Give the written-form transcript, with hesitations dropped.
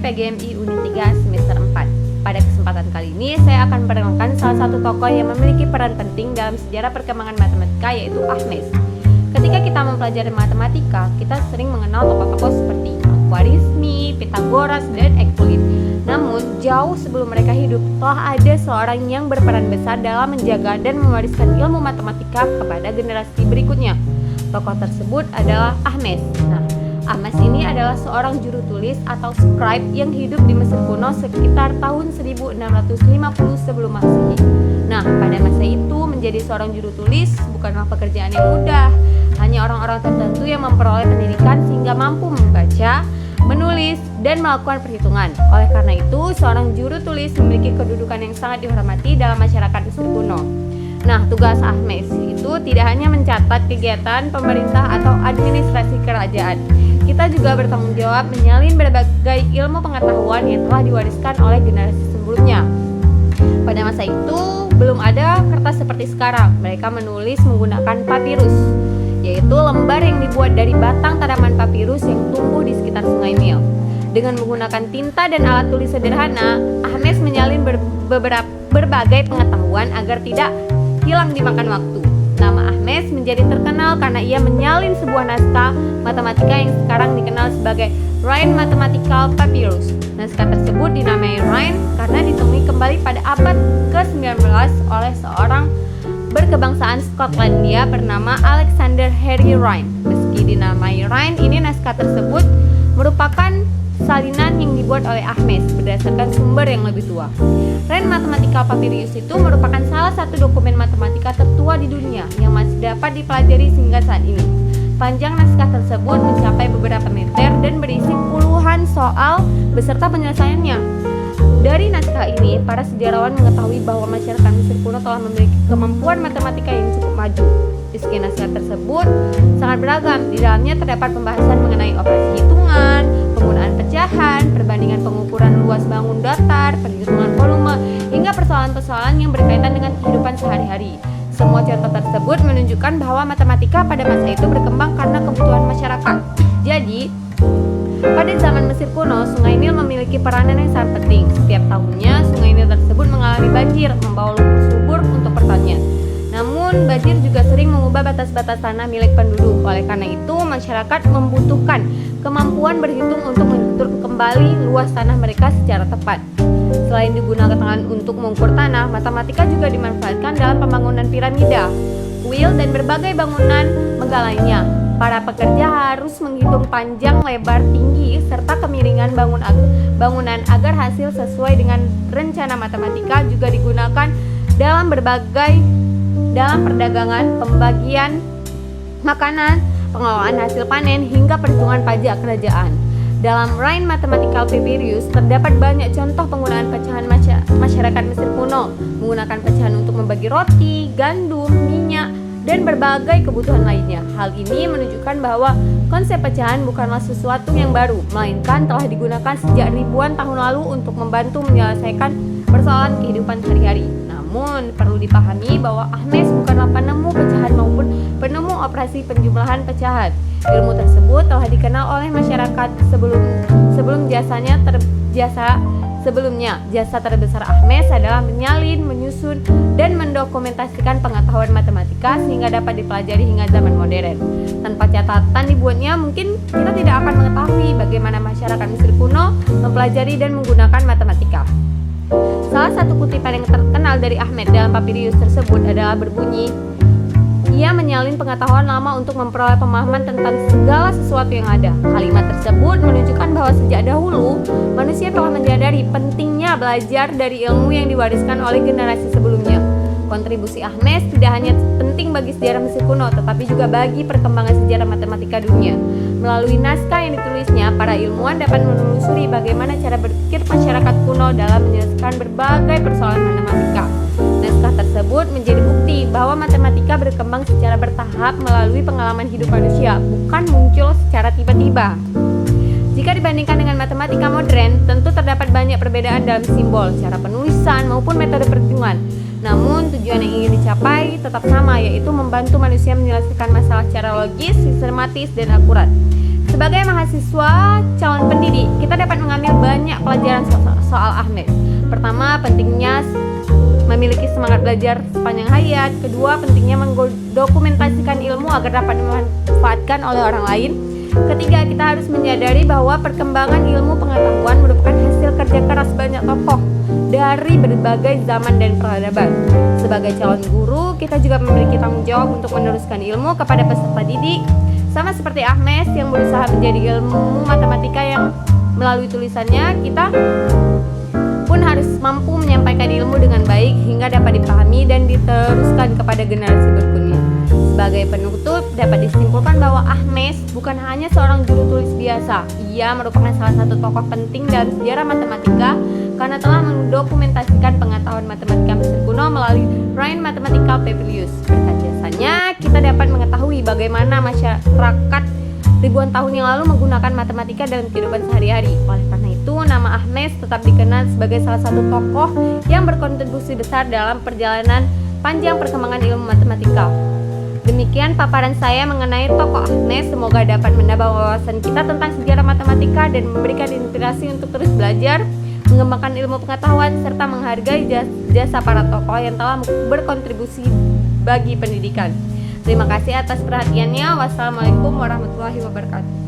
PGMI Unit 3 semester 4. Pada kesempatan kali ini saya akan memperkenalkan salah satu tokoh yang memiliki peran penting dalam sejarah perkembangan matematika, yaitu Archimedes. Ketika kita mempelajari matematika, kita sering mengenal tokoh-tokoh seperti Khwarizmi, Pythagoras, dan Euclid. Namun, jauh sebelum mereka hidup, telah ada seorang yang berperan besar dalam menjaga dan mewariskan ilmu matematika kepada generasi berikutnya. Tokoh tersebut adalah Archimedes. Archimedes ini adalah seorang juru tulis atau scribe yang hidup di Mesir kuno sekitar tahun 1650 sebelum Masehi. Pada masa itu menjadi seorang juru tulis bukanlah pekerjaan yang mudah. Hanya orang-orang tertentu yang memperoleh pendidikan sehingga mampu membaca, menulis, dan melakukan perhitungan. Oleh karena itu, seorang juru tulis memiliki kedudukan yang sangat dihormati dalam masyarakat Mesir kuno. Tugas Archimedes itu tidak hanya mencatat kegiatan pemerintah atau administrasi kerajaan. Kita juga bertanggung jawab menyalin berbagai ilmu pengetahuan yang telah diwariskan oleh generasi sebelumnya. Pada masa itu, belum ada kertas seperti sekarang. Mereka menulis menggunakan papirus, yaitu lembar yang dibuat dari batang tanaman papirus yang tumbuh di sekitar Sungai Nil. Dengan menggunakan tinta dan alat tulis sederhana, Archimedes menyalin berbagai pengetahuan agar tidak hilang dimakan waktu. Nama Archimedes menjadi terkenal karena ia menyalin sebuah naskah matematika yang sekarang dikenal sebagai Rhind Mathematical Papyrus. Naskah tersebut dinamai Rhind karena ditemui kembali pada abad ke-19 oleh seorang berkebangsaan Skotlandia bernama Alexander Henry Rhind. Meski dinamai Rhind, ini naskah tersebut merupakan salinan yang dibuat oleh Archimedes berdasarkan sumber yang lebih tua. Rhind Mathematical Papyrus itu merupakan salah satu dokumen matematika tertua di dunia yang masih dapat dipelajari hingga saat ini. Panjang naskah tersebut mencapai beberapa meter dan berisi puluhan soal beserta penyelesaiannya. Dari naskah ini, para sejarawan mengetahui bahwa masyarakat Mesir kuno telah memiliki kemampuan matematika yang cukup maju. Isi naskah tersebut sangat beragam. Di dalamnya terdapat pembahasan mengenai operasi hitungan, penggunaan pecahan, perbandingan pengukuran luas bangun datar, perhitungan volume, hingga persoalan-persoalan yang berkaitan dengan kehidupan sehari-hari. Semua contoh tersebut menunjukkan bahwa matematika pada masa itu berkembang karena kebutuhan masyarakat. Jadi, pada zaman Mesir kuno, Sungai Nil memiliki peranan yang sangat penting. Setiap tahunnya, Sungai Nil tersebut mengalami banjir, membawa lumpur subur untuk pertanian. Namun, banjir juga sering mengubah batas-batas tanah milik penduduk. Oleh karena itu, masyarakat membutuhkan kemampuan berhitung untuk mengatur kembali luas tanah mereka secara tepat. Selain digunakan untuk mengukur tanah, matematika juga dimanfaatkan dalam pembangunan piramida, kuil, dan berbagai bangunan megah lainnya. Para pekerja harus menghitung panjang, lebar, tinggi, serta kemiringan bangunan agar hasil sesuai dengan rencana. Matematika juga digunakan dalam perdagangan, pembagian makanan, pengelolaan hasil panen, hingga perhitungan pajak kerajaan. Dalam Rhind Mathematical Papyrus terdapat banyak contoh penggunaan pecahan masyarakat Mesir kuno, menggunakan pecahan untuk membagi roti, gandum, minyak, dan berbagai kebutuhan lainnya. Hal ini menunjukkan bahwa konsep pecahan bukanlah sesuatu yang baru, melainkan telah digunakan sejak ribuan tahun lalu untuk membantu menyelesaikan persoalan kehidupan sehari-hari. Namun, perlu dipahami bahwa Archimedes bukanlah penemu pecahan maupun penemu operasi penjumlahan pecahan. Ilmu tersebut telah dikenal oleh masyarakat sebelum jasa terbesar Archimedes adalah menyalin, menyusun, dan mendokumentasikan pengetahuan matematika sehingga dapat dipelajari hingga zaman modern. Tanpa catatan dibuatnya, mungkin kita tidak akan mengetahui bagaimana masyarakat Mesir kuno mempelajari dan menggunakan matematika. Salah satu kutipan yang terkenal dari Archimedes dalam papirus tersebut adalah berbunyi, "Ia menyalin pengetahuan lama untuk memperoleh pemahaman tentang segala sesuatu yang ada." Kalimat tersebut menunjukkan bahwa sejak dahulu manusia telah menyadari pentingnya belajar dari ilmu yang diwariskan oleh generasi sebelumnya. Kontribusi Archimedes tidak hanya penting bagi sejarah Mesir kuno, tetapi juga bagi perkembangan sejarah matematika dunia. Melalui naskah yang ditulisnya, para ilmuwan dapat menelusuri bagaimana cara berpikir masyarakat kuno dalam menyelesaikan berbagai persoalan matematika. Naskah tersebut menjadi bukti bahwa matematika berkembang secara bertahap melalui pengalaman hidup manusia, bukan muncul secara tiba-tiba. Jika dibandingkan dengan matematika modern, tentu terdapat banyak perbedaan dalam simbol, cara penulisan, maupun metode perhitungan. Namun, tujuan yang ingin dicapai tetap sama, yaitu membantu manusia menyelesaikan masalah secara logis, sistematis, dan akurat. Sebagai mahasiswa calon pendidik, kita dapat mengambil banyak pelajaran soal Ahmes. Pertama, pentingnya memiliki semangat belajar sepanjang hayat. Kedua, pentingnya mendokumentasikan ilmu agar dapat dimanfaatkan oleh orang lain. Ketiga, kita harus menyadari bahwa perkembangan ilmu pengetahuan merupakan hasil kerja keras banyak tokoh dari berbagai zaman dan peradaban. Sebagai calon guru, kita juga memiliki tanggung jawab untuk meneruskan ilmu kepada peserta didik. Sama seperti Ahmes yang berusaha menjadi ilmu matematika yang melalui tulisannya, kita pun harus mampu menyampaikan ilmu dengan baik hingga dapat dipahami dan diteruskan kepada generasi berikutnya. Sebagai penutup, dapat disimpulkan bahwa Ahmes bukan hanya seorang juru tulis biasa. Ia merupakan salah satu tokoh penting dalam sejarah matematika karena telah mendokumentasikan pengetahuan matematika Mesir kuno melalui Rhine Mathematical Papyrus. Berkat jasanya, kita dapat mengetahui bagaimana masyarakat ribuan tahun yang lalu menggunakan matematika dalam kehidupan sehari-hari. Oleh karena itu, nama Ahmes tetap dikenal sebagai salah satu tokoh yang berkontribusi besar dalam perjalanan panjang perkembangan ilmu matematika. Demikian paparan saya mengenai tokoh Ahmes. Semoga dapat menambah wawasan kita tentang sejarah matematika dan memberikan inspirasi untuk terus belajar, mengembangkan ilmu pengetahuan, serta menghargai jasa para tokoh yang telah berkontribusi bagi pendidikan. Terima kasih atas perhatiannya. Wassalamualaikum warahmatullahi wabarakatuh.